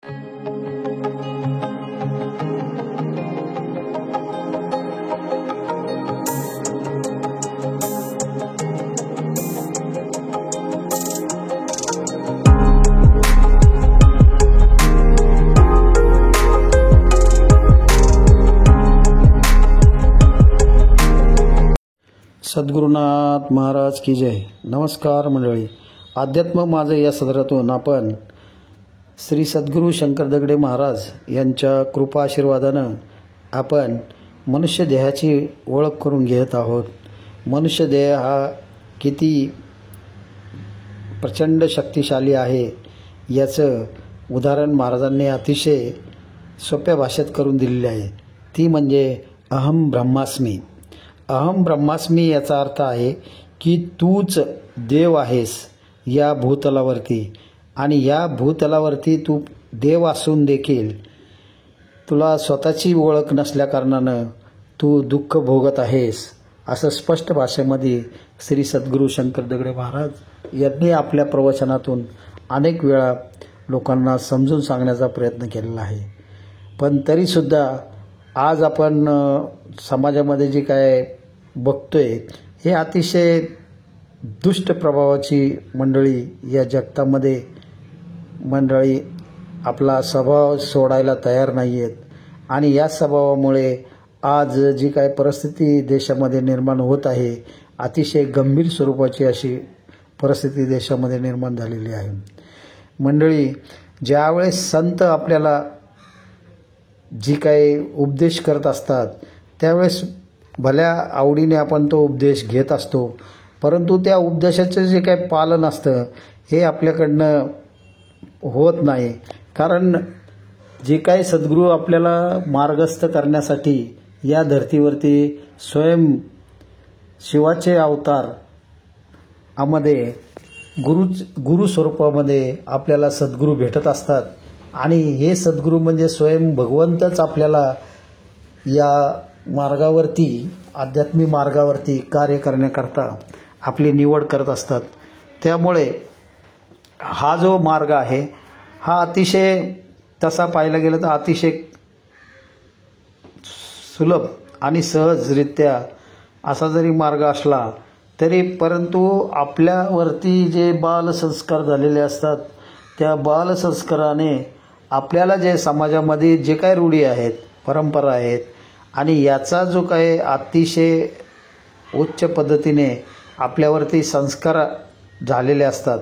सद्गुरुनाथ महाराज की जय. नमस्कार मंडळी. अध्यात्म माझं या सदरातून आपण श्री सद्गुरू शंकर दगडे महाराज यांच्या कृपा आशीर्वादानं आपण मनुष्य देहाची ओळख करून घेत आहोत. मनुष्य देह हा किती प्रचंड शक्तिशाली आहे याचं उदाहरण महाराजांनी अतिशय सोप्या भाषेत करून दिलेले आहे. ती म्हणजे अहम ब्रह्मास्मी. अहम ब्रह्मास्मी याचा अर्थ आहे की तूच देव आहेस या भूतलावरती, आणि या भूतलावरती तू देव असून देखील तुला स्वतःची ओळख नसल्याकारणानं तू दुःख भोगत आहेस, असं स्पष्ट भाषेमध्ये श्री सद्गुरू शंकर दगडे महाराज यांनी आपल्या प्रवचनातून अनेक वेळा लोकांना समजून सांगण्याचा प्रयत्न केलेला आहे. पण तरीसुद्धा आज आपण समाजामध्ये जे काय बघतोय हे अतिशय दुष्ट प्रभावाची मंडळी या जगतामध्ये मंडळी आपला स्वभाव सोडायला तयार नाही आहेत. आणि या स्वभावामुळे आज जी काय परिस्थिती देशामध्ये निर्माण होत आहे, अतिशय गंभीर स्वरूपाची अशी परिस्थिती देशामध्ये निर्माण झालेली आहे. मंडळी, ज्यावेळेस संत आपल्याला जी काही उपदेश करत असतात त्यावेळेस भल्या आवडीने आपण तो उपदेश घेत असतो, परंतु त्या उपदेशाचं जे काही पालन असतं हे आपल्याकडनं होत नाही. कारण जे काही सद्गुरू आपल्याला मार्गस्थ करण्यासाठी या धर्तीवरती स्वयं शिवाचे अवतार आमध्ये गुरु स्वरूपामध्ये आपल्याला सद्गुरू भेटत असतात. आणि हे सद्गुरू म्हणजे स्वयं भगवंतच आपल्याला या मार्गावरती, आध्यात्मिक मार्गावरती कार्य करण्याकरता आपली निवड करत असतात. त्यामुळे हा जो मार्ग आहे हा अतिशय तसा पाहायला गेलं तर अतिशय सुलभ आणि सहजरित्या असा जरी मार्ग असला तरी परंतु आपल्यावरती जे बालसंस्कार झालेले असतात त्या बालसंस्काराने आपल्याला जे समाजामध्ये जे काही रूढी आहेत, परंपरा आहेत, आणि याचा जो काही अतिशय उच्च पद्धतीने आपल्यावरती संस्कार झालेले असतात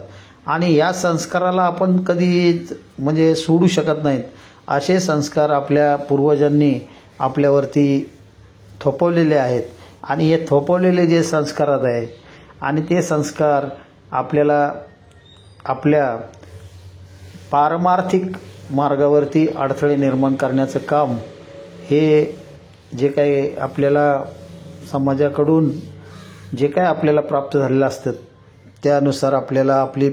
आणि या संस्काराला आपण कधी म्हणजे सोडू शकत नाहीत. असे संस्कार आपल्या पूर्वजांनी आपल्यावरती थोपवलेले आहेत. आणि हे थोपवलेले जे संस्कार आहेत आणि ते संस्कार आपल्याला आपल्या पारमार्थिक मार्गावरती अडथळे निर्माण करण्याचं काम हे जे काही आपल्याला समाजाकडून जे काही आपल्याला प्राप्त झालेलं असतं त्यानुसार आपल्याला आपली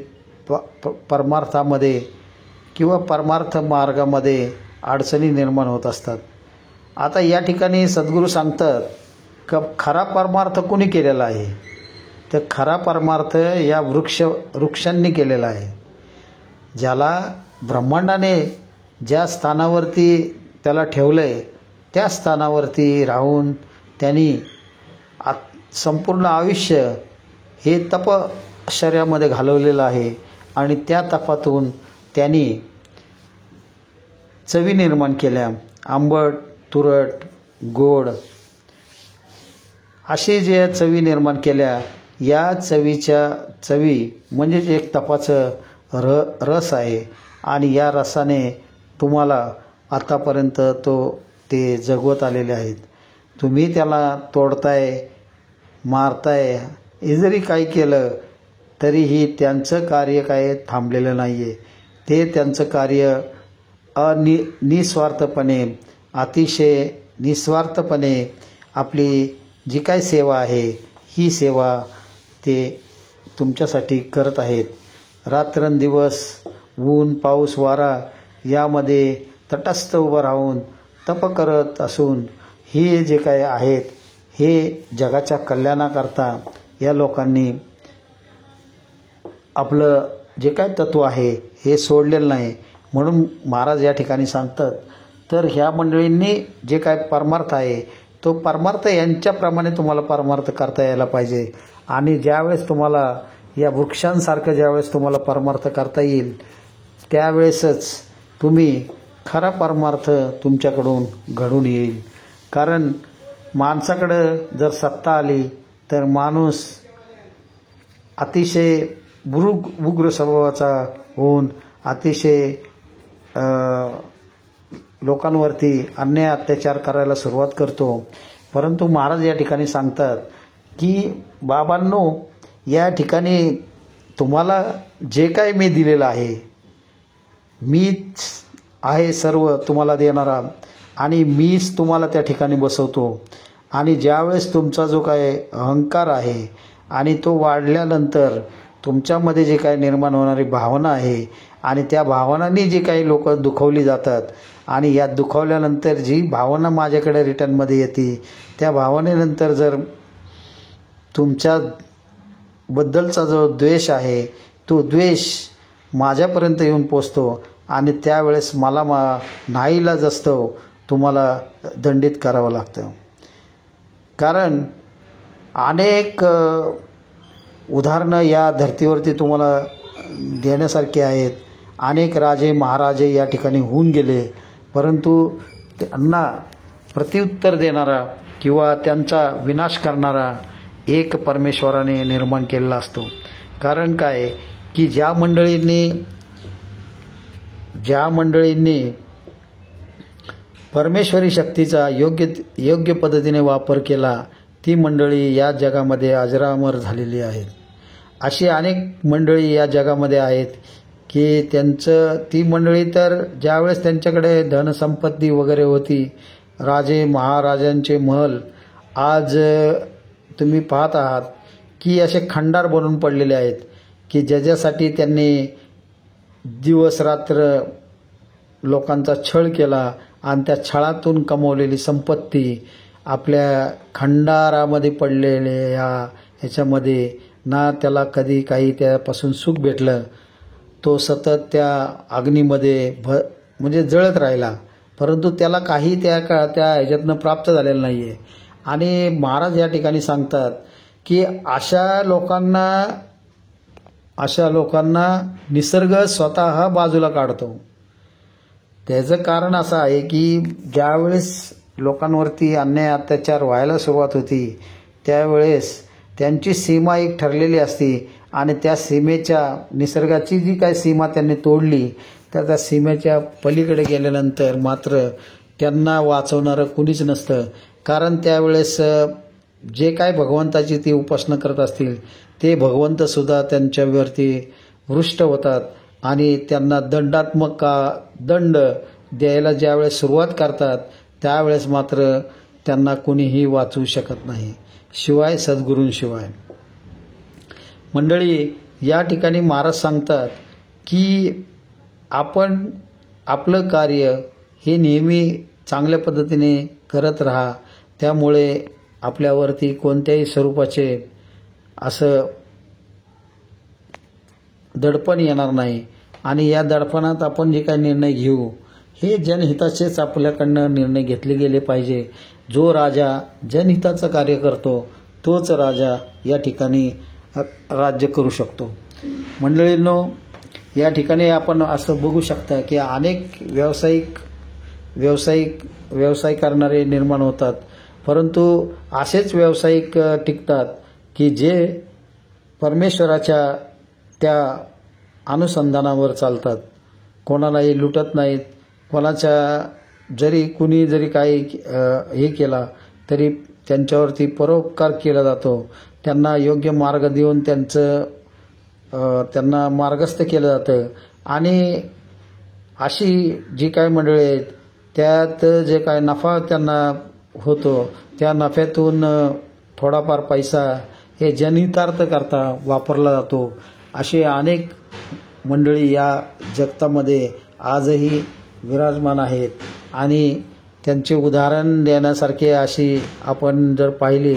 परमार्थामध्ये किंवा परमार्थ मार्गामध्ये अडचणी निर्माण होत असतात. आता या ठिकाणी सद्गुरू सांगतात की खरा परमार्थ कोणी केलेला आहे, तर खरा परमार्थ या वृक्षांनी केलेला आहे. ज्याला ब्रह्मांडाने ज्या स्थानावरती त्याला ठेवलं आहे त्या स्थानावरती राहून त्यांनी संपूर्ण आयुष्य हे तपश्चर्यामध्ये घालवलेलं आहे. आणि त्या तपातून त्यांनी चवी निर्माण केल्या, आंबट, तुरट, गोड असे जे चवी निर्माण केल्या. या चवी म्हणजे एक तपाचं रस आहे. आणि या रसाने तुम्हाला आतापर्यंत ते जगवत आलेले आहेत. तुम्ही त्याला तोडताय, मारताय, हे जरी काही केलं तरीही त्यांचं कार्य काय थांबलेलं नाही आहे. ते त्यांचं कार्य निस्वार्थपणे, अतिशय निस्वार्थपणे आपली जी काय सेवा आहे ही सेवा ते तुमच्यासाठी करत आहेत. रात्रंदिवस, ऊन, पाऊस, वारा यामध्ये तटस्थ उभं राहून तप करत असून हे जे काय आहेत हे जगाच्या कल्याणाकरता या लोकांनी आपलं जे काय तत्व आहे हे सोडलेलं नाही. म्हणून महाराज या ठिकाणी सांगतात, तर ह्या मंडळींनी जे काय परमार्थ आहे तो परमार्थ यांच्याप्रमाणे तुम्हाला परमार्थ करता यायला पाहिजे. आणि ज्यावेळेस तुम्हाला या वृक्षांसारखं ज्यावेळेस तुम्हाला परमार्थ करता येईल त्यावेळेसच तुम्ही खरा परमार्थ तुमच्याकडून घडून येईल. कारण माणसाकडं जर सत्ता आली तर माणूस अतिशय उग्र स्वभावाचा होऊन अतिशय लोकांवरती अन्याय अत्याचार करायला सुरुवात करतो. परंतु महाराज या ठिकाणी सांगतात की बाबांनो, या ठिकाणी तुम्हाला जे काय मी दिलेलं आहे, मीच आहे सर्व तुम्हाला देणारा आणि मीच तुम्हाला त्या ठिकाणी बसवतो. आणि ज्यावेळेस तुमचा जो काय अहंकार आहे आणि तो वाढल्यानंतर तुमच्यामध्ये जे काय निर्माण होणारी भावना आहे आणि त्या भावनांनी जी काही लोक दुखवली जातात आणि या दुखावल्यानंतर जी भावना माझ्याकडे रिटर्नमध्ये येते, त्या भावनेनंतर जर तुमच्याबद्दलचा जो द्वेष आहे तो द्वेष माझ्यापर्यंत येऊन पोचतो आणि त्यावेळेस मला नाईलाज असतो तुम्हाला दंडित करावं लागतं. कारण अनेक उदाहरणं या धर्तीवरती तुम्हाला देण्यासारखी आहेत. अनेक राजे महाराजे या ठिकाणी होऊन गेले, परंतु त्यांना प्रत्युत्तर देणारा किंवा त्यांचा विनाश करणारा एक परमेश्वराने निर्माण केलेला असतो. कारण काय की ज्या मंडळींनी परमेश्वरी शक्तीचा योग्य पद्धतीने वापर केला ती मंडळी या जगामध्ये अजरामर झालेली आहेत. अशी अनेक मंडळी या जगामध्ये आहेत की ती मंडळी तर ज्यावेळेस त्यांच्याकडे धनसंपत्ती वगैरे होती, राजे महाराजांचे महल आज तुम्ही पाहत आहात की असे खंडार बनून पडलेले आहेत की ज्याच्यासाठी त्यांनी दिवस रात्र लोकांचा छळ केला आणि त्या छळातून कमवलेली संपत्ती आपल्या खंडारामध्ये पडलेल्या ह्याच्यामध्ये ना त्याला कधी काही त्यापासून सुख भेटलं. तो सतत त्या अग्नीमध्ये म्हणजे जळत राहिला, परंतु त्याला काही त्या ह्याच्यातनं प्राप्त झालेलं नाही आहे. आणि महाराज या ठिकाणी सांगतात की अशा लोकांना निसर्ग स्वतः बाजूला काढतो. त्याचं कारण असं आहे की ज्यावेळेस लोकांवरती अन्याय अत्याचार व्हायला सुरुवात होती त्यावेळेस त्यांची सीमा एक ठरलेली असते आणि त्या सीमेच्या निसर्गाची जी काय सीमा त्यांनी तोडली तर त्या सीमेच्या पलीकडे गेल्यानंतर मात्र त्यांना वाचवणारं कुणीच नसतं. कारण त्यावेळेस जे काय भगवंताची ती उपासना करत असतील ते भगवंतसुद्धा त्यांच्यावरती रुष्ट होतात आणि त्यांना दंड द्यायला ज्यावेळेस सुरुवात करतात त्यावेळेस मात्र त्यांना कोणीही वाचवू शकत नाही, शिवाय सद्गुरूंशिवाय. मंडळी, या ठिकाणी महाराज सांगतात की आपण आपलं कार्य हे नेहमी चांगल्या पद्धतीने करत राहा. त्यामुळे आपल्यावरती कोणत्याही स्वरूपाचे असं दडपण येणार नाही. आणि या दडपणात आपण जे काही निर्णय घेऊ हे जनहिताचेच आपल्याकडनं निर्णय घेतले गेले पाहिजे. जो राजा जनहिताचं कार्य करतो तोच राजा या ठिकाणी राज्य करू शकतो. मंडळींनो, या ठिकाणी आपण असं बघू शकता की अनेक व्यवसाय करणारे निर्माण होतात, परंतु असेच व्यावसायिक टिकतात की जे परमेश्वराच्या त्या अनुसंधानावर चालतात, कोणालाही लुटत नाहीत. कुणी जरी काही हे केला तरी त्यांच्यावरती परोपकार केला जातो. त्यांना योग्य मार्ग देऊन त्यांना मार्गस्थ केलं जातं. आणि अशी जी काही मंडळी आहेत त्यात जे काय नफा त्यांना होतो त्या नफ्यातून थोडाफार पैसा हे जनहितार्थ करता वापरला जातो. असे अनेक मंडळी या जगतामध्ये आजही विराजमान आहेत आणि त्यांचे उदाहरण देण्यासारखे अशी आपण जर पाहिली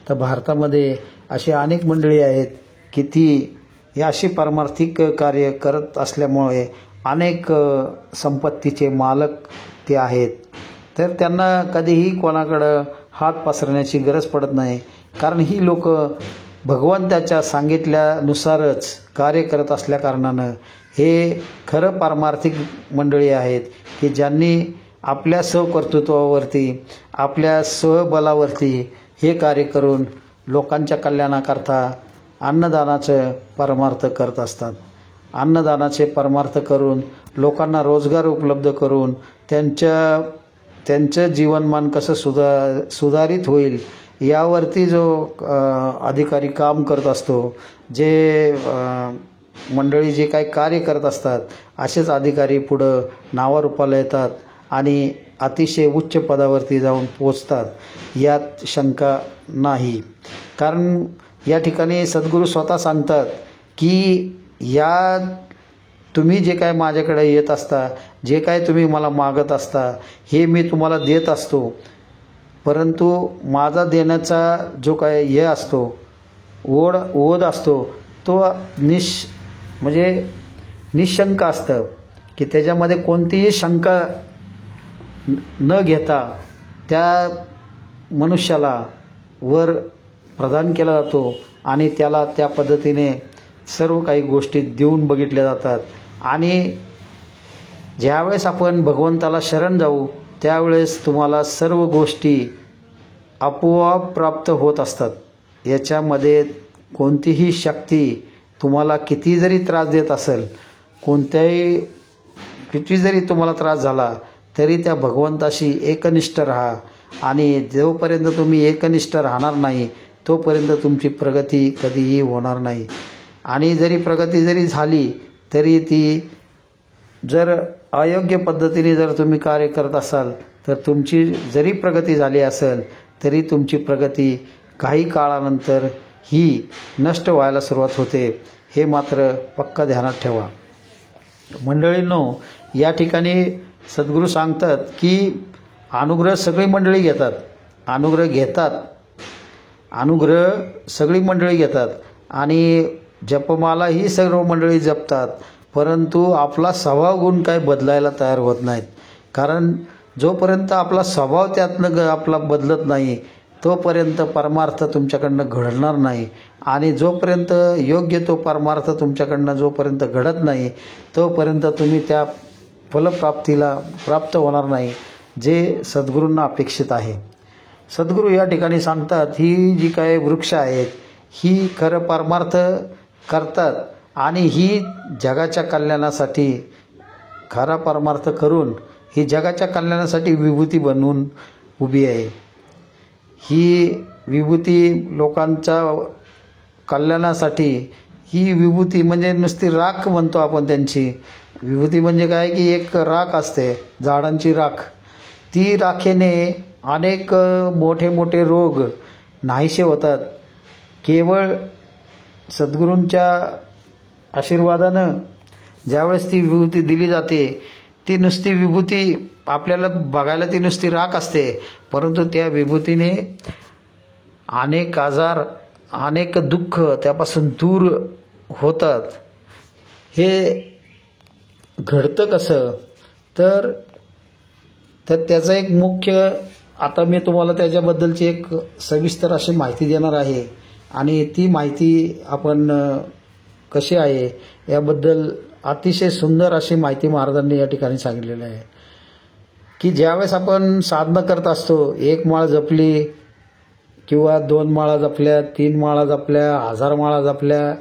तर भारतामध्ये अशी अनेक मंडळी आहेत की ती अशी पारमार्थिक कार्य करत असल्यामुळे अनेक संपत्तीचे मालक ते आहेत, तर त्यांना कधीही कोणाकडं हात पसरण्याची गरज पडत नाही. कारण ही लोक भगवंताच्या सांगितल्यानुसारच कार्य करत असल्याकारणानं हे खरं पारमार्थिक मंडळी आहेत की ज्यांनी आपल्या स्वकर्तृत्वावरती, आपल्या स्वबलावरती हे कार्य करून लोकांच्या कल्याणाकरता अन्नदानाचं परमार्थ करत असतात. अन्नदानाचे परमार्थ करून लोकांना रोजगार उपलब्ध करून त्यांचं जीवनमान कसं सुधारित होईल यावरती जो अधिकारी काम करत असतो, जे मंडळी जे काही कार्य करत असतात, असेच अधिकारी पुढं नावारूपाला येतात आणि अतिशय उच्च पदावरती जाऊन पोचतात, यात शंका नाही. कारण या ठिकाणी सद्गुरू स्वतः सांगतात की या तुम्ही जे काय माझ्याकडे येत असता, जे काय तुम्ही मला मागत असता, हे मी तुम्हाला देत असतो. परंतु माझा देण्याचा जो काय हे असतो, ओढ असतो, तो म्हणजे निशंक असतं की त्याच्यामध्ये कोणतीही शंका न घेता त्या मनुष्याला वर प्रदान केला जातो आणि त्याला त्या पद्धतीने सर्व काही गोष्टी देऊन बघितल्या जातात. आणि ज्यावेळेस आपण भगवंताला शरण जाऊ त्यावेळेस तुम्हाला सर्व गोष्टी आपोआप प्राप्त होत असतात. याच्यामध्ये कोणतीही शक्ती तुम्हाला किती जरी त्रास देत असेल, किती जरी तुम्हाला त्रास झाला तरी त्या भगवंताशी एकनिष्ठ राहा. आणि जोपर्यंत तुम्ही एकनिष्ठ राहणार नाही तोपर्यंत तुमची प्रगती कधीही होणार नाही. आणि जरी प्रगती जरी झाली तरी ती जर अयोग्य पद्धतीने जर तुम्ही कार्य करत असाल तर तुमची जरी प्रगती झाली असेल तरी तुमची प्रगती काही काळानंतर ही नष्ट व्हायला सुरुवात होते. हे मात्र पक्का ध्यानात ठेवा. मंडळींनो, या ठिकाणी सद्गुरू सांगतात की अनुग्रह सगळी मंडळी घेतात, अनुग्रह सगळी मंडळी घेतात आणि जपमाला ही सर्व मंडळी जपतात, परंतु आपला स्वभाव गुण काय बदलायला तयार होत नाहीत. कारण जोपर्यंत आपला स्वभाव त्यातनं आपला बदलत नाही तोपर्यंत परमार्थ तुमच्याकडनं घडणार नाही. आणि जोपर्यंत योग्य तो परमार्थ तुमच्याकडनं जोपर्यंत घडत नाही तोपर्यंत तुम्ही त्या फलप्राप्तीला प्राप्त होणार नाही, जे सद्गुरूंना अपेक्षित आहे. सद्गुरू या ठिकाणी सांगतात ही जी काही वृक्ष आहेत ही खरं परमार्थ करतात आणि ही जगाच्या कल्याणासाठी खरा परमार्थ करून ही जगाच्या कल्याणासाठी विभूती बनवून उभी आहे. ही विभूती लोकांच्या कल्याणासाठी, ही विभूती म्हणजे नुसती राख म्हणतो आपण त्यांची. विभूती म्हणजे काय की एक राख असते, झाडांची राख. ती राखेने अनेक मोठे मोठे रोग नाहीसे होतात. केवळ सद्गुरूंच्या आशीर्वादानं ज्यावेळेस ती विभूती दिली जाते, ती नुसती विभूती आपल्याला बघायला ती नुसती राख असते, परंतु त्या विभूतीने अनेक आजार, अनेक दुःख त्यापासून दूर होतात. हे घडतं कसं तर त्याचं एक मुख्य, आता मी तुम्हाला त्याच्याबद्दलची एक सविस्तर अशी माहिती देणार आहे. आणि ती माहिती आपण कशी आहे याबद्दल अतिशय सुंदर अशी माहिती महाराजांनी या ठिकाणी सांगितलेली आहे की ज्यावेळेस आपण साधना करत असतो, 1 माळ जपली किंवा 2 माळा जपल्या, 3 माळा जपल्या, 1000 माळा जपल्या,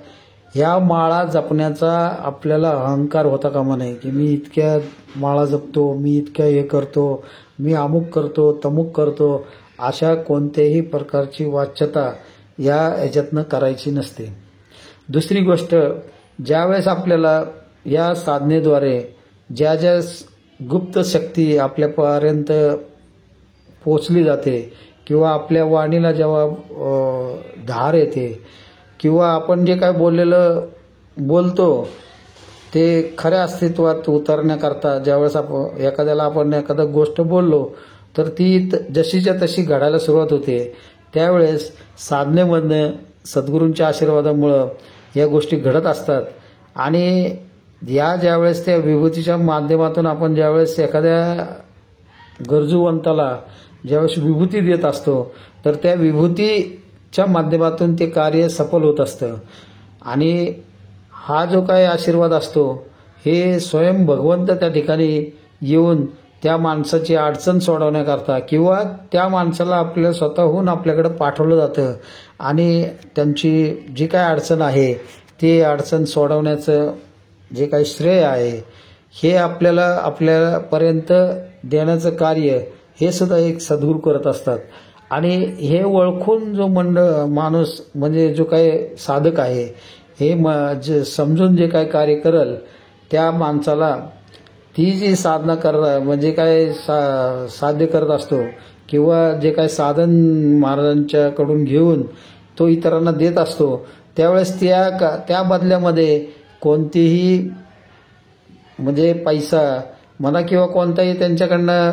ह्या माळा जपण्याचा आपल्याला अहंकार होता कामा नये की मी इतक्या माळा जपतो, मी इतक्या हे करतो, मी अमुक करतो, तमुक करतो. अशा कोणत्याही प्रकारची वाच्यता याच्यातनं करायची नसते. दुसरी गोष्ट, ज्यावेळेस आपल्याला या साधनेद्वारे ज्या ज्या गुप्त शक्ती आपल्यापर्यंत पोचली जाते किंवा आपल्या वाणीला जेव्हा धार येते किंवा आपण जे काय बोलतो ते खऱ्या अस्तित्वात उतरण्याकरता ज्यावेळेस आपण एखादा गोष्ट बोललो तर ती जशीच्या तशी घडायला सुरुवात होते. त्यावेळेस साधनेमधनं सद्गुरूंच्या आशीर्वादामुळं या गोष्टी घडत असतात. आणि ज्यावेळेस त्या विभूतीच्या माध्यमातून आपण ज्यावेळेस एखाद्या गरजूवंताला ज्यावेळेस विभूती देत असतो तर त्या विभूतीच्या माध्यमातून ते कार्य सफल होत असतं. आणि हा जो काही आशीर्वाद असतो हे स्वयं भगवंत त्या ठिकाणी येऊन त्या माणसाची अडचण सोडवण्याकरता किंवा त्या माणसाला आपल्या स्वतःहून आपल्याकडे पाठवलं जातं आणि त्यांची जी काय अडचण आहे ती अडचण सोडवण्याचं जे काही श्रेय आहे हे आपल्यापर्यंत देण्याचं कार्य हे सुद्धा एक सद्गुरू करत असतात. आणि हे ओळखून जो माणूस म्हणजे जो काही साधक आहे हे जे समजून जे काय कार्य करल त्या माणसाला ती जी साधना म्हणजे काय साध्य करत असतो किंवा जे काय साधन महाराजांच्याकडून घेऊन तो इतरांना देत असतो त्यावेळेस त्या बदल्यामध्ये कोणतीही म्हणजे पैसा म्हणा किंवा कोणताही त्यांच्याकडनं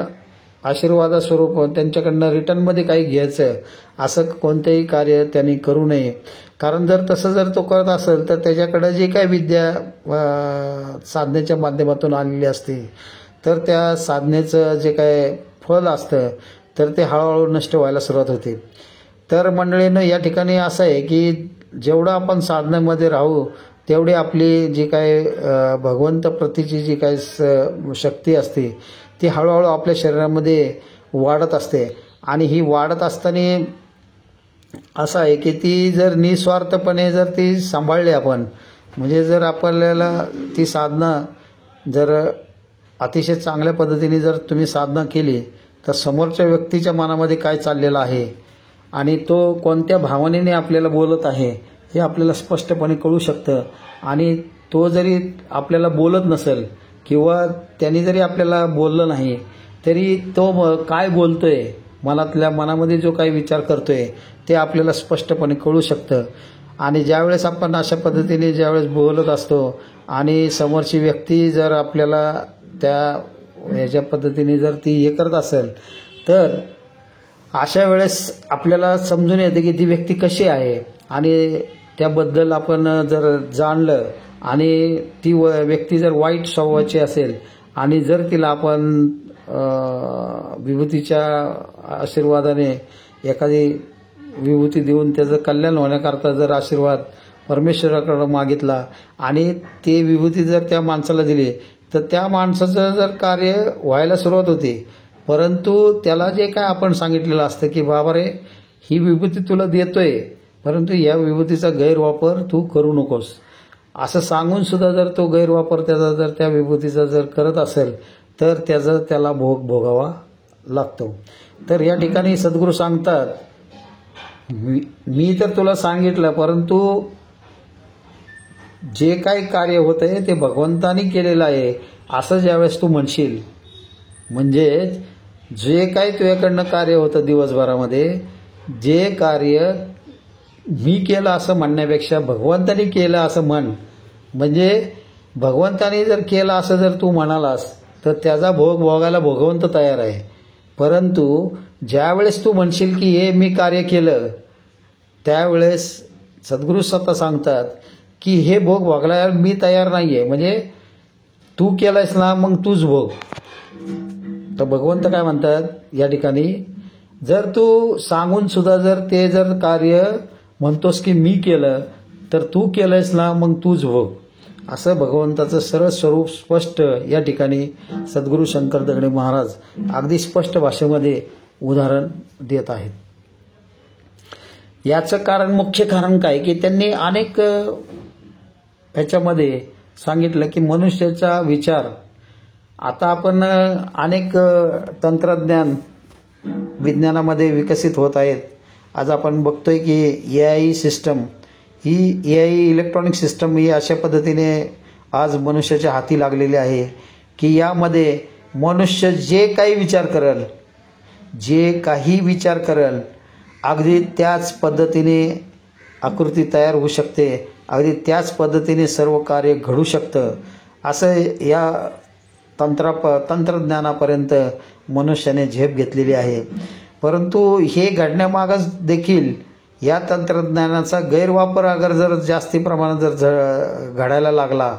आशीर्वादास्वरूप त्यांच्याकडनं रिटर्नमध्ये काही घ्यायचं असं कोणतेही कार्य त्यांनी करू नये. कारण जर तो करत असेल तर त्याच्याकडे जे काही विद्या साधनेच्या माध्यमातून आलेली असते तर त्या साधनेचं जे काय फळ असतं तर ते हळूहळू नष्ट व्हायला सुरुवात होते. तर मंडळीनं या ठिकाणी असं आहे की जेवढं आपण साधनेमध्ये राहू तेवढी आपली जी काय भगवंत प्रतीची जी काय शक्ती असते ती हळूहळू आपल्या शरीरामध्ये वाढत असते. आणि ही वाढत असताना असं आहे की ती जर निस्वार्थपणे जर ती सांभाळली आपण म्हणजे जर आपल्याला ती साधना जर अतिशय चांगल्या पद्धतीने जर तुम्ही साधना केली तर समोरच्या व्यक्तीच्या मनामध्ये काय चाललेलं आहे आणि तो कोणत्या भावनेने आपल्याला बोलत आहे हे आपल्याला स्पष्टपणे कळू शकतं. आणि तो जरी आपल्याला बोलत नसेल किंवा त्यांनी जरी आपल्याला बोललं नाही तरी तो काय बोलतोय मनामध्ये जो काही विचार करतोय ते आपल्याला स्पष्टपणे कळू शकतं. आणि ज्यावेळेस आपण अशा पद्धतीने ज्यावेळेस बोलत असतो आणि समोरची व्यक्ती जर आपल्याला ह्याच्या पद्धतीने जर ती हे करत असेल तर अशा वेळेस आपल्याला समजून येते की ती व्यक्ती कशी आहे आणि त्याबद्दल आपण जर जाणलं आणि ती व्यक्ती जर वाईट स्वभावाची असेल आणि जर तिला आपण विभूतीच्या आशीर्वादाने एखादी विभूती देऊन त्याचं कल्याण होण्याकरता जर आशीर्वाद परमेश्वराकडे मागितला आणि ते विभूती जर त्या माणसाला दिली तर त्या माणसाचं जर कार्य व्हायला सुरुवात होते. परंतु त्याला जे काय आपण सांगितलेलं असतं की बाबा रे ही विभूती तुला देतोय परंतु या विभूतीचा गैरवापर तू करू नकोस असं सांगून सुद्धा जर तो गैरवापर त्याचा जर त्या विभूतीचा जर करत असेल तर त्याला भोग भोगावा लागतो. तर या ठिकाणी सद्गुरू सांगतात मी तर तुला सांगितलं परंतु जे काही कार्य होत आहे ते भगवंतानी केलेलं आहे असं ज्यावेळेस तू म्हणशील म्हणजे जे काही तुझ्याकडनं कार्य होतं दिवसभरामध्ये जे कार्य मी केलं असं म्हणण्यापेक्षा भगवंतानी केलं असं म्हण. म्हणजे भगवंतानी जर केलं असं जर तू म्हणालास तर त्याचा भोग भोगायला भगवंत तयार आहे. परंतु ज्यावेळेस तू म्हणशील की हे मी कार्य केलं त्यावेळेस सद्गुरू स्वतः सांगतात की हे भोग भोगायला मी तयार नाही आहे. म्हणजे तू केलंयस ना मग तूच भोग. तर भगवंत काय म्हणतात या ठिकाणी जर तू सांगून सुद्धा जर ते जर कार्य म्हणतोस की मी केलं तर तू केलंयस ना मग तूच भोग असं भगवंताचं सरळ स्वरूप स्पष्ट या ठिकाणी सद्गुरू शंकर दगडे महाराज अगदी स्पष्ट भाषेमध्ये उदाहरण देत आहेत. याचं कारण मुख्य कारण काय की त्यांनी अनेक ह्याच्यामध्ये सांगितलं की मनुष्याचा विचार आता आपण अनेक तंत्रज्ञान विज्ञानामध्ये विकसित होत आहेत. आज आपण बघतोय की AI सिस्टम ही AI इलेक्ट्रॉनिक सिस्टम ही अशा पद्धतीने आज मनुष्याच्या हाती लागलेली आहे की यामध्ये मनुष्य जे काही विचार करेल अगदी त्याच पद्धतीने आकृती तयार होऊ शकते. अगदी त्याच पद्धतीने सर्व कार्य घडू शकतं. असं या तंत्रज्ञानापर्यंत मनुष्याने झेप घेतलेली आहे. परंतु हे घडण्यामागच देखील या तंत्रज्ञानाचा गैरवापर अगर जर जास्ती प्रमाणात जर घडायला लागला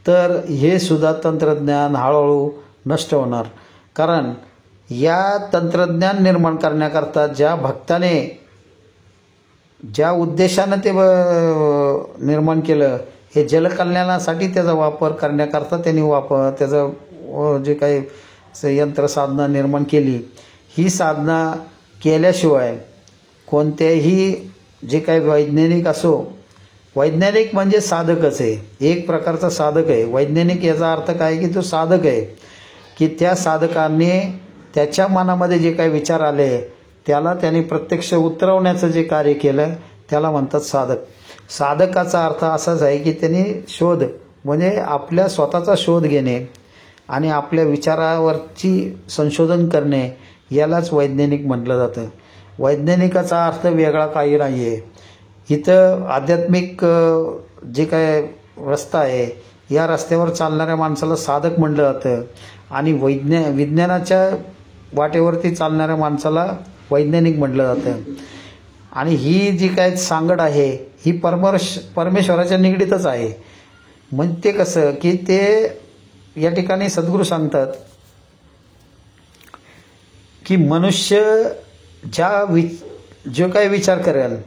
तर हे सुद्धा तंत्रज्ञान हळूहळू नष्ट होणार. कारण या तंत्रज्ञान निर्माण करण्याकरता ज्या भक्ताने ज्या उद्देशानं ते निर्माण केलं, हे जलकल्याणासाठी त्याचा वापर करण्याकरता त्यांनी त्याचं जे काही यंत्रसाधनं निर्माण केली, ही साधना केल्याशिवाय कोणत्याही जे काही वैज्ञानिक असो, वैज्ञानिक म्हणजे साधकच आहे, एक प्रकारचा साधक आहे. वैज्ञानिक याचा अर्थ काय की तो साधक आहे, की त्या साधकाने त्याच्या मनामध्ये जे काही विचार आले त्याला त्याने प्रत्यक्ष उतरवण्याचं जे कार्य केलं त्याला म्हणतात साधक. साधकाचा अर्थ असाच आहे की त्यांनी शोध म्हणजे आपल्या स्वतःचा शोध घेणे आणि आपल्या विचारावरची संशोधन करणे यालाच वैज्ञानिक म्हटलं जातं. वैज्ञानिकाचा अर्थ वेगळा काही नाही आहे. इथं आध्यात्मिक जे काय रस्ता आहे या रस्त्यावर चालणाऱ्या माणसाला साधक म्हटलं जातं आणि विज्ञानाच्या वाटेवरती चालणाऱ्या माणसाला वैज्ञानिक म्हटलं जातं. आणि ही जी काय सांगड आहे ही परमेश्वराच्या निगडीतच आहे. म्हणजे ते कसं की ते या ठिकाणी सद्गुरू सांगतात की मनुष्य जो काही विचार करेल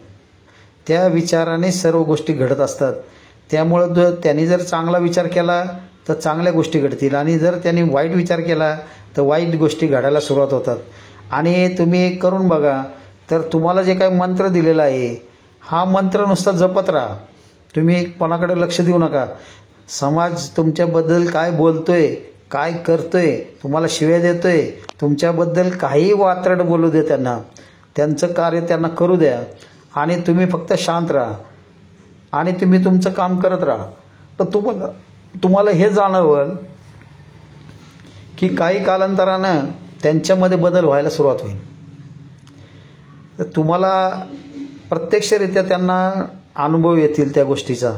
त्या विचाराने सर्व गोष्टी घडत असतात. त्यामुळं त्यांनी जर चांगला विचार केला तर चांगल्या गोष्टी घडतील आणि जर त्यांनी वाईट विचार केला तर वाईट गोष्टी घडायला सुरुवात होतात. आणि तुम्ही करून बघा तर तुम्हाला जे काही मंत्र दिलेला आहे हा मंत्र नुसता जपत राहा. तुम्ही कोणाकडे लक्ष देऊ नका. समाज तुमच्याबद्दल काय बोलतोय, काय करतोय, तुम्हाला शिव्या देतोय, तुमच्याबद्दल काही वात्रट बोलू दे त्यांना, त्यांचं कार्य त्यांना करू द्या आणि तुम्ही फक्त शांत राहा आणि तुम्ही तुमचं काम करत राहा. तर तुम्हाला हे जाणवलं की काही कालांतरानं त्यांच्यामध्ये बदल व्हायला सुरुवात होईल. तर तुम्हाला प्रत्यक्षरित्या त्यांना अनुभव येतील त्या गोष्टीचा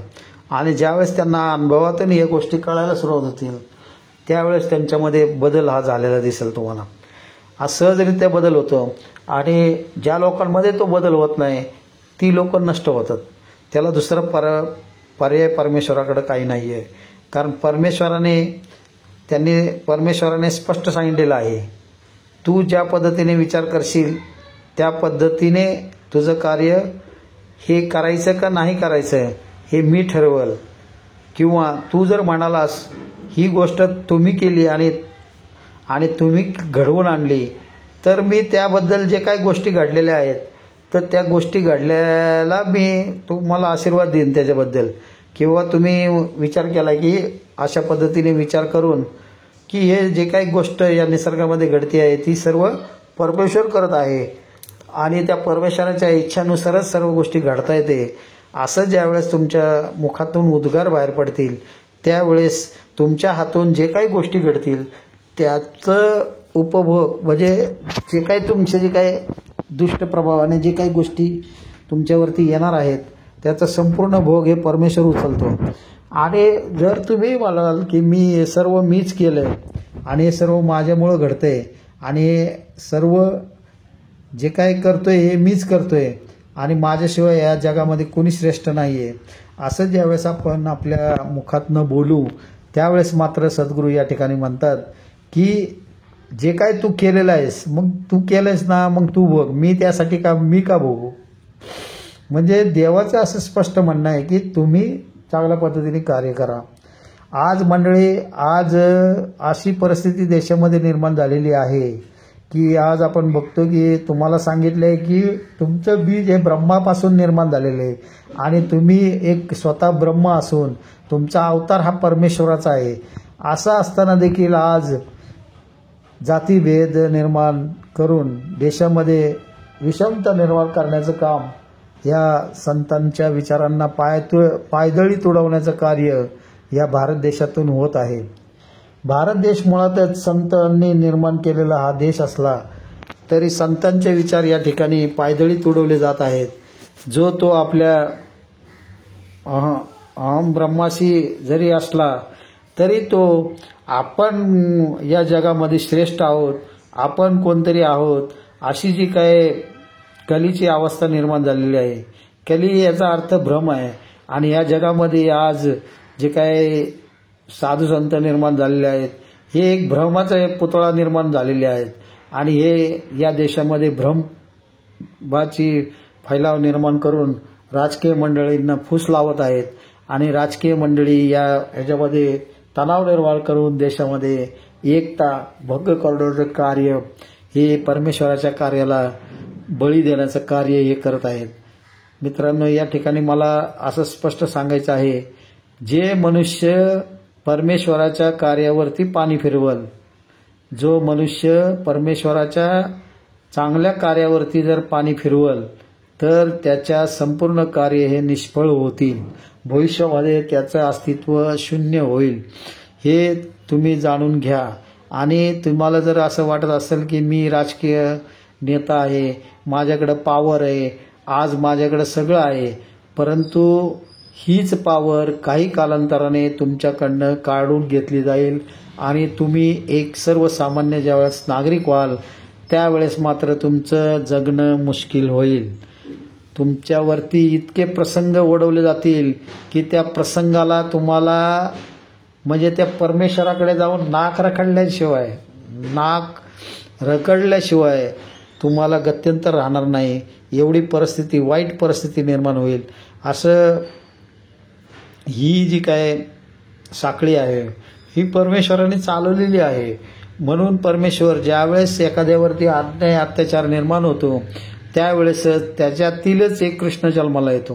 आणि ज्यावेळेस त्यांना अनुभवातून या गोष्टी कळायला सुरुवात होतील त्यावेळेस त्यांच्यामध्ये बदल हा झालेला दिसेल तुम्हाला. हा सहजरित्या बदल होतो आणि ज्या लोकांमध्ये तो बदल होत नाही ती लोक नष्ट होतात. त्याला दुसरा पर्याय परमेश्वराकडे काही नाही आहे. कारण परमेश्वराने स्पष्ट सांगितलेलं आहे, तू ज्या पद्धतीने विचार करशील त्या पद्धतीने तुझं कार्य हे करायचं का नाही करायचं हे मी ठरवल. किंवा तू जर म्हणालास ही गोष्ट तुम्ही केली आणि तुम्ही घडवून आणली तर मी त्याबद्दल जे काही गोष्टी घडलेल्या आहेत तर त्या गोष्टी घडल्याला मी तुम्हाला आशीर्वाद देईन त्याच्याबद्दल. किंवा तुम्ही विचार केला की अशा पद्धतीने विचार करून की हे जे काही गोष्ट या निसर्गामध्ये घडते आहे ती सर्व परमेश्वर करत आहे आणि त्या परमेश्वराच्या इच्छानुसारच सर्व गोष्टी घडता येते, असं ज्यावेळेस तुमच्या मुखातून उद्गार बाहेर पडतील त्यावेळेस तुमच्या हातून जे काही गोष्टी घडतील त्याचं उपभोग म्हणजे जे काही तुमचे जे काही दुष्ट प्रभावाने जे काही गोष्टी तुमच्यावरती येणार आहेत त्याचा संपूर्ण भोग हे परमेश्वर उचलतो. आणि जर तुम्ही म्हणाल की मी सर्व मीच केलं आणि हे सर्व माझ्यामुळं घडतंय आणि सर्व जे काही करतोय हे मीच करतोय आणि माझ्याशिवाय या जगामध्ये कोणी श्रेष्ठ नाही आहे, असं ज्यावेळेस आपण आपल्या मुखातनं बोलू त्यावेळेस मात्र सद्गुरू या ठिकाणी म्हणतात की जे काय तू केलेलं आहेस मग तू केलंयस ना, मग तू बघ, मी त्यासाठी मी का बघू. म्हणजे देवाचं असं स्पष्ट म्हणणं आहे की तुम्ही चांगल्या पद्धतीने कार्य करा. आज मंडळी अशी परिस्थिती देशामध्ये निर्माण झालेली आहे की आज आपण बघतो की तुम्हाला सांगितलंय की तुमचं बीज हे ब्रह्मापासून निर्माण झालेलं आहे आणि तुम्ही एक स्वतः ब्रह्म असून तुमचा अवतार हा परमेश्वराचा आहे. असं असताना देखील आज जातीभेद निर्माण करून देशामध्ये विषमता निर्माण करण्याचं काम या संतांच्या विचारांना पायदळी तुडवण्याचं कार्य या भारत देशातून होत आहे. भारत देश मुळातच संतांनी निर्माण केलेला हा देश असला तरी संतांचे विचार या ठिकाणी पायदळी तुडवले जात आहेत. जो तो आपल्या अहम ब्रह्माशी जरी असला तरी तो आपण या जगामध्ये श्रेष्ठ आहोत, आपण कोणतरी आहोत, अशी जी काय कलीची अवस्था निर्माण झालेली आहे. कली याचा अर्थ भ्रम आहे आणि या जगामध्ये आज जे काय साधू संत निर्माण झालेले आहेत, हे एक भ्रमाचा पुतळा निर्माण झालेले आहेत आणि हे या देशामध्ये भ्रमाची फैलाव निर्माण करून राजकीय मंडळींना फूस लावत आहेत आणि राजकीय मंडळी ह्याच्यामध्ये तणाव निर्माण करून देशामध्ये एकता भंग करण्याचं कार्य, हे परमेश्वराच्या कार्याला बळी देण्याचं कार्य हे करत आहेत. मित्रांनो, या ठिकाणी मला असं स्पष्ट सांगायचं आहे, जे मनुष्य परमेश्वराच्या कार्यावरती पाणी फिरवल, जो मनुष्य परमेश्वराच्या चांगल्या कार्यावरती जर पाणी फिरवल तर त्याच्या संपूर्ण कार्य हे निष्फळ होतील, भविष्यामध्ये त्याचं अस्तित्व शून्य होईल. हे तुम्ही जाणून घ्या. आणि तुम्हाला जर असं वाटत असेल की मी राजकीय नेता आहे, माझ्याकडे पॉवर आहे, आज माझ्याकडे सगळं आहे, परंतु हीच पॉवर काही कालांतराने तुमच्याकडनं काढून घेतली जाईल आणि तुम्ही एक सर्वसामान्य ज्यावेळेस नागरिक व्हाल त्यावेळेस मात्र तुमचं जगणं मुश्किल होईल. तुमच्यावरती इतके प्रसंग ओढवले जातील की त्या प्रसंगाला तुम्हाला म्हणजे त्या परमेश्वराकडे जाऊन नाक रखडल्याशिवाय तुम्हाला गत्यंतर राहणार नाही. एवढी परिस्थिती, वाईट परिस्थिती निर्माण होईल. असं ही जी काय साखळी आहे ही परमेश्वराने चालवलेली आहे. म्हणून परमेश्वर ज्यावेळेस एखाद्यावरती अन्याय अत्याचार निर्माण होतो त्यावेळेस त्याच्यातीलच एक कृष्ण जन्माला येतो.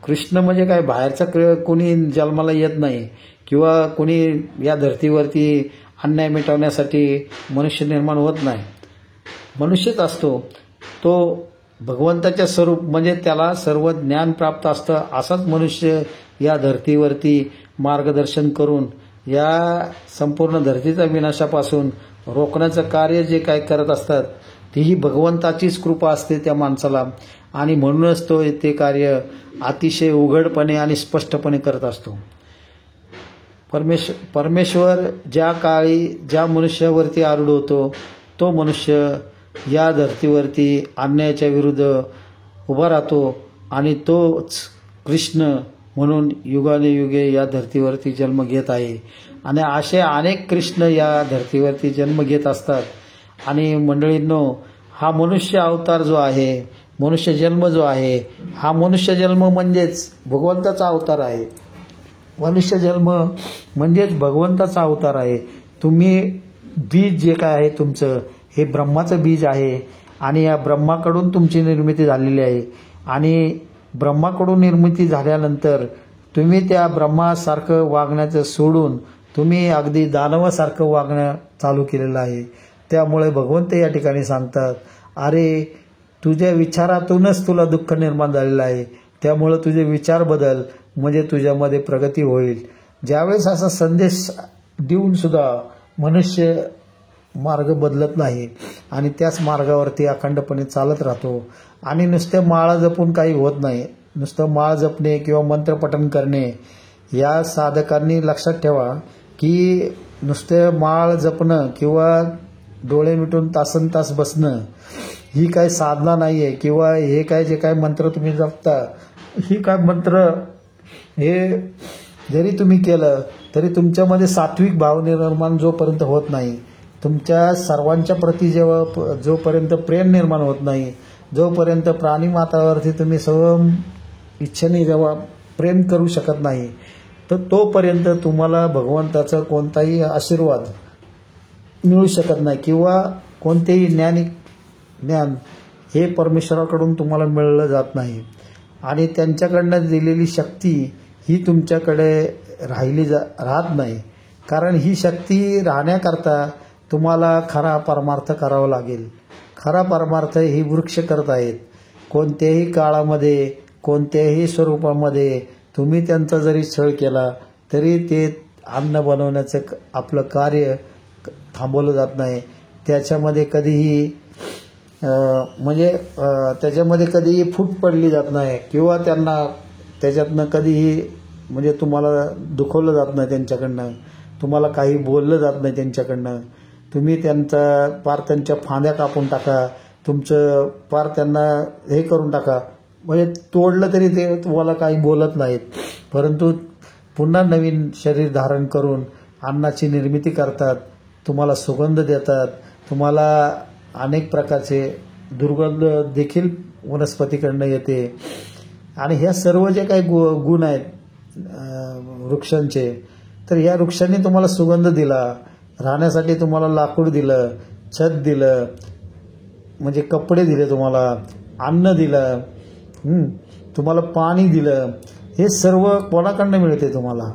कृष्ण म्हणजे काय, बाहेरचा कोणी जन्माला येत नाही किंवा कोणी या धर्तीवरती अन्याय मिटवण्यासाठी मनुष्य निर्माण होत नाही. मनुष्यच असतो तो भगवंताच्या स्वरूप, म्हणजे त्याला सर्व ज्ञान प्राप्त असतं. असाच मनुष्य या धर्तीवरती मार्गदर्शन करून या संपूर्ण धर्तीचा विनाशापासून रोखण्याचं कार्य जे काय करत असतात तीही भगवंताचीच कृपा असते त्या माणसाला आणि म्हणूनच तो ते कार्य अतिशय उघडपणे आणि स्पष्टपणे करत असतो. परमेश्वर ज्या काळी ज्या मनुष्यावरती आरूढ होतो तो मनुष्य या धर्तीवरती अन्यायाच्या विरुद्ध उभा राहतो आणि तोच कृष्ण म्हणून युगाने युगे या धर्तीवरती जन्म घेत आहे. आणि असे अनेक कृष्ण या धर्तीवरती जन्म घेत असतात. आणि मंडळींनो, हा मनुष्य अवतार जो आहे, मनुष्य जन्म जो आहे, हा मनुष्य जन्म म्हणजेच भगवंताचा अवतार आहे. मनुष्य जन्म म्हणजेच भगवंताचा अवतार आहे. तुम्ही बीज जे काय आहे तुमचं, हे ब्रह्माचं बीज आहे आणि या ब्रह्माकडून तुमची निर्मिती झालेली आहे. आणि ब्रह्माकडून निर्मिती झाल्यानंतर तुम्ही त्या ब्रह्मासारखं वागण्याचं सोडून तुम्ही अगदी दानवासारखं वागणं चालू केलेलं आहे. त्यामुळे भगवंत या ठिकाणी सांगतात, अरे तुझ्या विचारातूनच तुला दुःख निर्माण झालेलं आहे, त्यामुळे तुझे विचार बदल, म्हणजे तुझ्यामध्ये प्रगती होईल. ज्यावेळेस असा संदेश देऊन सुद्धा मनुष्य मार्ग बदलत नाही आणि त्याच मार्गावरती अखंडपणे चालत राहतो आणि नुसते माळा जपून काही होत नाही. नुसतं माळ जपणे किंवा मंत्रपठण करणे, या साधकांनी लक्षात ठेवा की नुसते माळ जपणं किंवा डोळे मिटून तासनतास बसणं ही काय साधना नाही आहे. किंवा हे काय जे काय मंत्र तुम्ही जपता, ही काय मंत्र हे जरी तुम्ही केलं तरी तुमच्यामध्ये सात्विक भाव निर्माण जोपर्यंत होत नाही, तुमच्या सर्वांच्या प्रती जोपर्यंत प्रेम निर्माण होत नाही, जोपर्यंत प्राणीमातावरती तुम्ही सर्व इच्छेने जेव्हा प्रेम करू शकत नाही, तर तोपर्यंत तुम्हाला भगवंताचा कोणताही आशीर्वाद मिळू शकत नाही किंवा कोणतेही ज्ञान हे परमेश्वराकडून तुम्हाला मिळलं जात नाही. आणि त्यांच्याकडनं दिलेली शक्ती ही तुमच्याकडे राहत नाही. कारण ही शक्ती राहण्याकरता तुम्हाला खरा परमार्थ करावा लागेल. खरा परमार्थ ही वृक्ष करत आहेत. कोणत्याही काळामध्ये, कोणत्याही स्वरूपामध्ये तुम्ही त्यांचा जरी छळ केला तरी ते अन्न बनवण्याचं आपलं कार्य थांबवलं जात नाही. त्याच्यामध्ये कधीही त्याच्यामध्ये कधीही फूट पडली जात नाही किंवा त्यांना त्याच्यातनं कधीही म्हणजे तुम्हाला दुखवलं जात नाही. त्यांच्याकडनं तुम्हाला काही बोललं जात नाही. त्यांच्याकडनं तुम्ही त्यांच्या फांद्या कापून टाका, तुमचं त्यांना हे करून टाका, म्हणजे तोडलं तरी ते तुम्हाला काही बोलत नाहीत. परंतु पुन्हा नवीन शरीर धारण करून अन्नाची निर्मिती करतात, तुम्हाला सुगंध देतात, तुम्हाला अनेक प्रकारचे दुर्गंध देखील वनस्पतीकडनं येते. आणि ह्या सर्व जे काही गुण आहेत वृक्षांचे, तर या वृक्षांनी तुम्हाला सुगंध दिला, राहण्यासाठी तुम्हाला लाकूड दिलं, छत दिलं, म्हणजे कपडे दिले, तुम्हाला अन्न दिलं, तुम्हाला पाणी दिलं. हे सर्व कोणाकडनं मिळते? तुम्हाला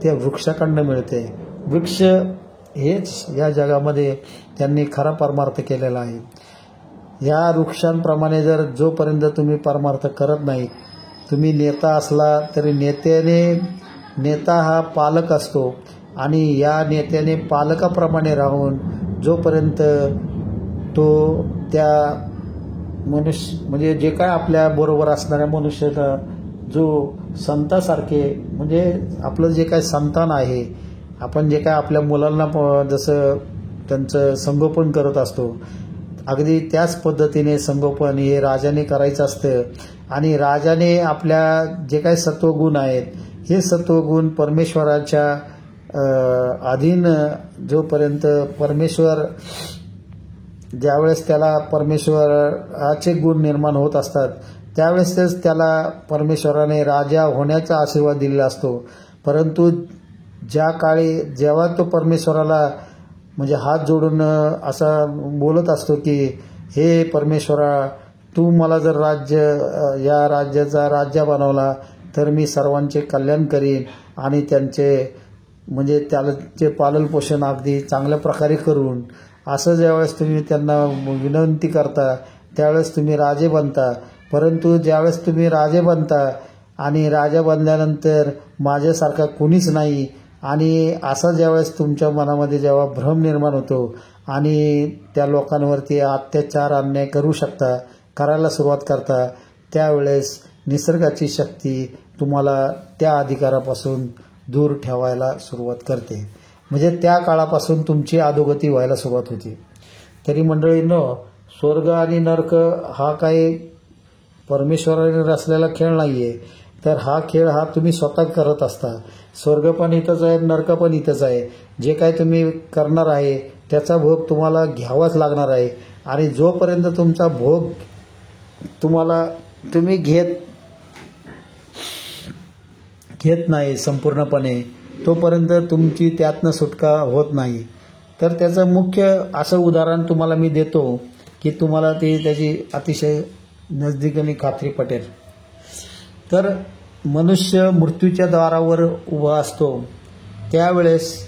त्या वृक्षाकडनं मिळते. वृक्ष हेच या जगामध्ये त्यांनी खरा परमार्थ केलेला आहे. या वृक्षांप्रमाणे जर जोपर्यंत तुम्ही परमार्थ करत नाही, तुम्ही नेता असला तरी नेता हा पालक असतो आणि या नेत्याने पालकाप्रमाणे राहून जोपर्यंत तो त्या म्हणजे जे काय आपल्या बरोबर असणाऱ्या मनुष्याला जो संतासारखे, म्हणजे आपलं जे काय संतान आहे, आपण जे काय आपल्या मुलांना जसं त्यांचं संगोपन करत असतो, अगदी त्याच पद्धतीने संगोपन हे राजाने करायचं असतं. आणि राजाने आपल्या जे काही सत्वगुण आहेत, हे सत्वगुण परमेश्वराच्या अधीन जोपर्यंत परमेश्वर, ज्यावेळेस त्याला परमेश्वराचे गुण निर्माण होत असतात, त्यावेळेसच त्याला परमेश्वराने राजा होण्याचा आशीर्वाद दिलेला असतो. परंतु ज्या काळी जेव्हा तो परमेश्वराला म्हणजे हात जोडून असा बोलत असतो की हे परमेश्वरा, तू मला जर या राज्याचा राजा बनवला तर मी सर्वांचे कल्याण करीन आणि त्यांचे म्हणजे त्याचे पालनपोषण अगदी चांगल्या प्रकारे करून, असं ज्यावेळेस तुम्ही त्यांना विनंती करता त्यावेळेस तुम्ही राजे बनता. परंतु ज्यावेळेस तुम्ही राजे बनता आणि राजा बनल्यानंतर माझ्यासारखा कुणीच नाही, आणि असा ज्यावेळेस तुमच्या मनामध्ये जेव्हा भ्रम निर्माण होतो आणि त्या लोकांवरती अत्याचार अन्याय करायला सुरुवात करता, त्यावेळेस निसर्गाची शक्ती तुम्हाला त्या अधिकारापासून दूर ठेवायला सुरुवात करते. म्हणजे त्या काळापासून तुमची अधोगती व्हायला सुरुवात होती. तरी मंडळींनो, स्वर्ग आणि नरक हा काही परमेश्वराने रचलेला खेळ नाहीये, तर हा खेळ हा तुम्ही स्वतः करत असता. स्वर्ग पण इथंच आहे, नरक पण इथंच आहे. जे काय तुम्ही करणार आहे त्याचा भोग तुम्हाला घ्यावाच लागणार आहे. आणि जोपर्यंत तुमचा भोग तुम्ही घेत नाही संपूर्णपणे, तोपर्यंत तुमची त्यातनं सुटका होत नाही. तर त्याचं मुख्य असं उदाहरण तुम्हाला मी देतो की तुम्हाला त्याची अतिशय नजदीकीने खात्री पटेल. तर मनुष्य मृत्यूच्या दारावर उभा असतो, त्यावेळेस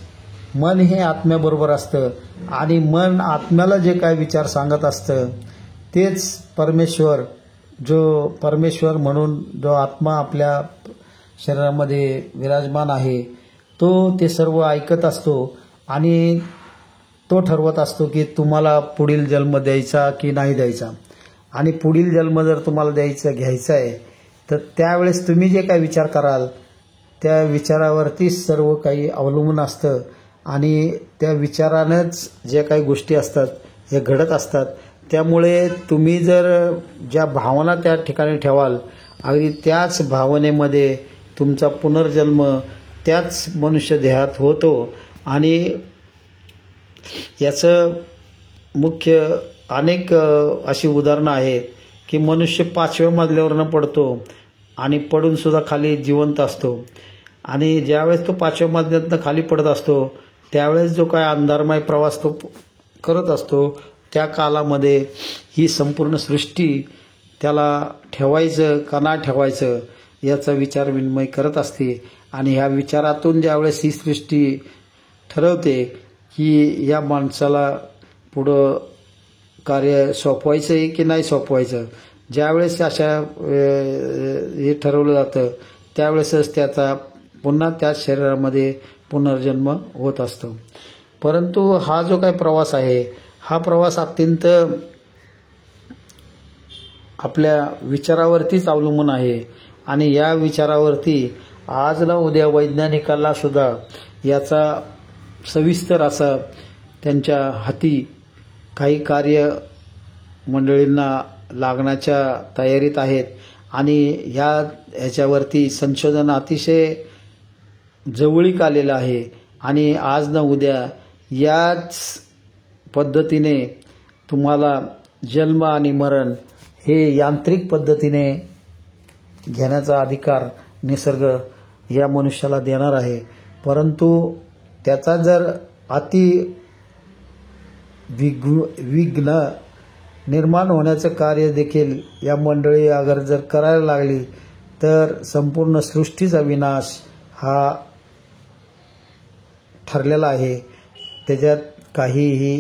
मन हे आत्म्याबरोबर असतं आणि मन आत्म्याला जे काय विचार सांगत असतं तेच परमेश्वर म्हणून जो आत्मा आपल्या शरीरामध्ये विराजमान आहे, तो ते सर्व ऐकत असतो आणि तो ठरवत असतो की तुम्हाला पुढील जन्म द्यायचा की नाही द्यायचा. आणि पुढील जन्म जर तुम्हाला घ्यायचा आहे तर त्यावेळेस तुम्ही जे काही विचार कराल त्या विचारावरतीच सर्व काही अवलंबून असतं आणि त्या विचारानंच ज्या काही गोष्टी असतात हे घडत असतात. त्यामुळे तुम्ही जर ज्या भावना त्या ठिकाणी ठेवाल, अगदी त्याच भावनेमध्ये तुमचा पुनर्जन्म त्याच मनुष्य देहात होतो. आणि याचं मुख्य अनेक अशी उदाहरणं आहेत की मनुष्य 5व्या मजल्यावरनं पडतो आणि पडून सुद्धा खाली जिवंत असतो. आणि ज्यावेळेस तो 5व्या मजल्यातनं खाली पडत असतो त्यावेळेस जो काय अंधारमय प्रवास तो करत असतो, त्या कालामध्ये ही संपूर्ण सृष्टी त्याला ठेवायचं का ना ठेवायचं याचा विचार विनिमय करत असते. आणि ह्या विचारातून ज्यावेळेस ही सृष्टी ठरवते की या माणसाला पुढं कार्य सोपवायचं आहे की नाही सोपवायचं, ज्यावेळेस अशा हे ठरवलं जातं त्यावेळेसच त्याचा पुन्हा त्याच शरीरामध्ये पुनर्जन्म होत असतो. परंतु हा जो काही प्रवास आहे हा प्रवास अत्यंत आपल्या विचारावरतीच अवलंबून आहे. आणि या विचारावरती आज ना उद्या वैज्ञानिकाला सुद्धा याचा सविस्तर असा त्यांच्या हाती काही कार्य मंडळींना लागण्याच्या तयारीत आहेत. आणि ह्याच्यावरती संशोधन अतिशय जवळीक आलेला आहे आणि आज ना उद्या याच पद्धतीने तुम्हाला जन्म आणि मरण हे यांत्रिक पद्धतीने घेण्याचा अधिकार निसर्ग या मनुष्याला देणार आहे. परंतु त्याचा जर विघ्न निर्माण होण्याचं कार्य देखील या मंडळी अगर जर करायला लागली तर संपूर्ण सृष्टीचा विनाश हा ठरलेला आहे. त्याच्यात काहीही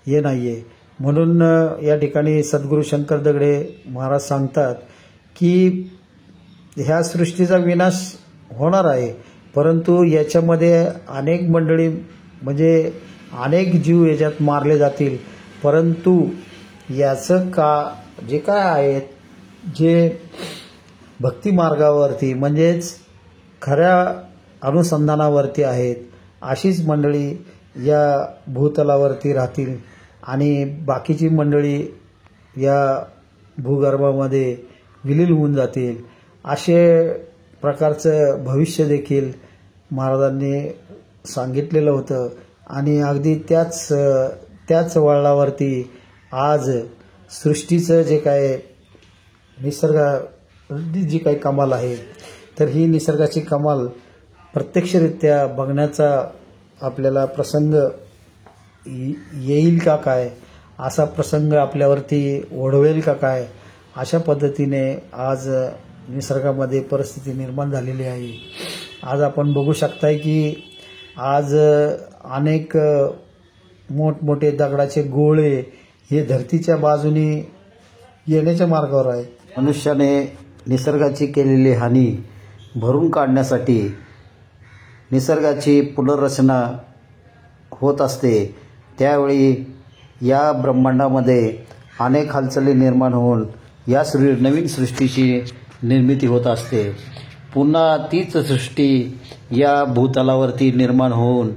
हे नाही आहे. म्हणून या ठिकाणी सद्गुरू शंकर दगडे महाराज सांगतात की ह्या सृष्टीचा विनाश होणार आहे, परंतु याच्यामध्ये अनेक मंडळी म्हणजे अनेक जीव याच्यात मारले जातील. परंतु याचं जे काय आहेत जे भक्ती मार्गावरती म्हणजेच खऱ्या अनुसंधानावरती आहेत अशीच मंडळी या भूतलावरती राहतील आणि बाकीची मंडळी या भूगर्भामध्ये विलीन होऊन जातील. असे प्रकारचं भविष्य देखील महाराजांनी सांगितलेलं होतं आणि अगदी त्याच वळणावरती आज सृष्टीचं जे काय निसर्गाची जी काही कमाल आहे तर ही निसर्गाची कमाल प्रत्यक्षरित्या बघण्याचा आपल्याला प्रसंग येईल का काय, असा प्रसंग आपल्यावरती ओढवेल का काय, अशा पद्धतीने आज निसर्गामध्ये परिस्थिती निर्माण झालेली आहे. आज आपण बघू शकताय की आज अनेक मोठमोठे दगडाचे गोळे हे धरतीच्या बाजूने येण्याच्या मार्गावर आहे. मनुष्याने निसर्गाची केलेली हानी भरून काढण्यासाठी निसर्गाची पुनर्रचना होत असते. त्यावेळी या ब्रह्मांडामध्ये अनेक हालचाली निर्माण होऊन या नवीन सृष्टीची निर्मिती होत असते. पुन्हा तीच सृष्टी या भूतलावरती निर्माण होऊन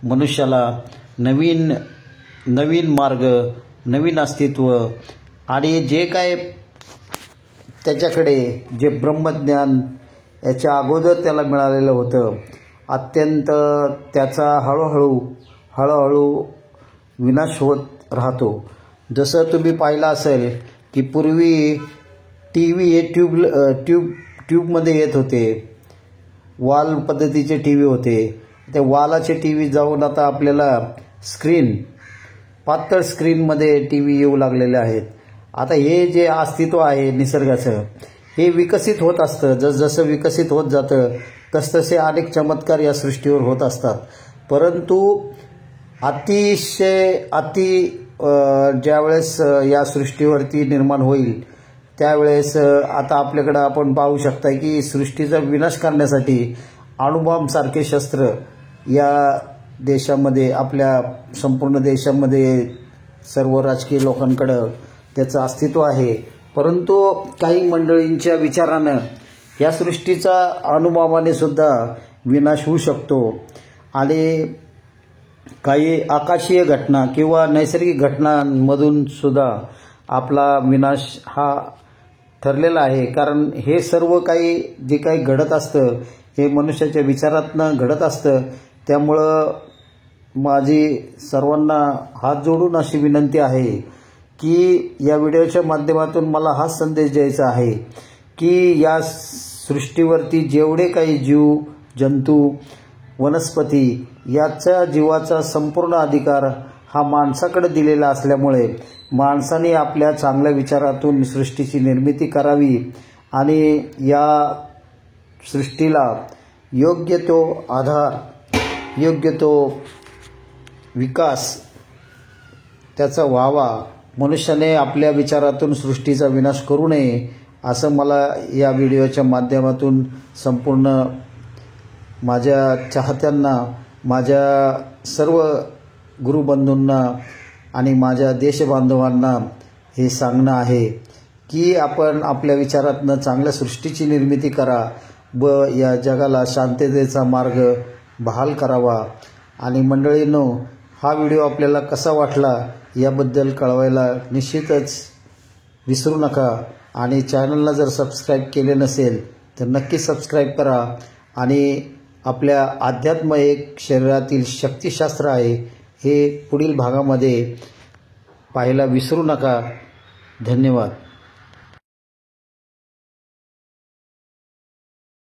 मनुष्याला नवीन मार्ग, नवीन अस्तित्व आणि जे काय त्याच्याकडे जे ब्रह्मज्ञान याच्या अगोदर त्याला मिळालेलं होतं अत्यंत त्याचा हळूहळू विनाश होत राहतो. जसं तुम्ही पाहिलं असेल की पूर्वी TV हे ट्यूबमध्ये येत होते, वॉल पद्धतीचे TV होते. ते वॉलाचे TV जाऊन आता आपल्याला पातळ स्क्रीनमध्ये TV येऊ लागलेले आहेत. आता हे जे अस्तित्व आहे निसर्गाचं हे विकसित होत असतं. जसं विकसित होत जातं तसतसे अनेक चमत्कार या सृष्टीवर होत असतात. परंतु ज्यावेळेस या सृष्टीवरती निर्माण होईल त्यावेळेस आता आपल्याकडं आपण पाहू शकता की सृष्टीचा विनाश करण्यासाठी अणुबॉम्ब सारखे शस्त्र या देशामध्ये, आपल्या संपूर्ण देशामध्ये सर्व राजकीय लोकांकडं त्याचं अस्तित्व आहे. परंतु काही मंडळींच्या विचारानं या सृष्टीचा अणुबॉम्बाने सुद्धा विनाश होऊ शकतो आणि काही आकाशीय घटना किंवा नैसर्गिक घटनांमधून सुद्धा आपला विनाश हा ठरलेला आहे. कारण हे सर्व काही जे काही घडत असतं हे मनुष्याच्या विचारातनं घडत असतं. त्यामुळं माझी सर्वांना हात जोडून अशी विनंती आहे की या व्हिडिओच्या माध्यमातून मला हाच संदेश द्यायचा आहे की या सृष्टीवरती जेवढे काही जीव, जंतू, वनस्पती याच्या जीवाचा संपूर्ण अधिकार हा माणसाकडे दिलेला असल्यामुळे माणसाने आपल्या चांगल्या विचारातून सृष्टीची निर्मिती करावी आणि या सृष्टीला योग्य तो आधार, योग्य तो विकास त्याचा व्हावा. मनुष्याने आपल्या विचारातून सृष्टीचा विनाश करू नये असं मला या व्हिडिओच्या माध्यमातून संपूर्ण माझ्या चाहत्यांना, माझ्या सर्व गुरुबंधूंना आणि माझ्या देशबांधवांना हे सांगणं आहे की आपण आपल्या विचारातनं चांगल्या सृष्टीची निर्मिती करा व या जगाला शांततेचा मार्ग बहाल करावा. आणि मंडळींनो, हा व्हिडिओ आपल्याला कसा वाटला याबद्दल कळवायला निश्चितच विसरू नका आणि चॅनलला जर सबस्क्राईब केले नसेल तर नक्की सबस्क्राईब करा आणि आपल्या अध्यात्म एक शरीरातील शक्तिशास्त्र आहे हे पुढील भागामध्ये पाहायला विसरू नका. धन्यवाद.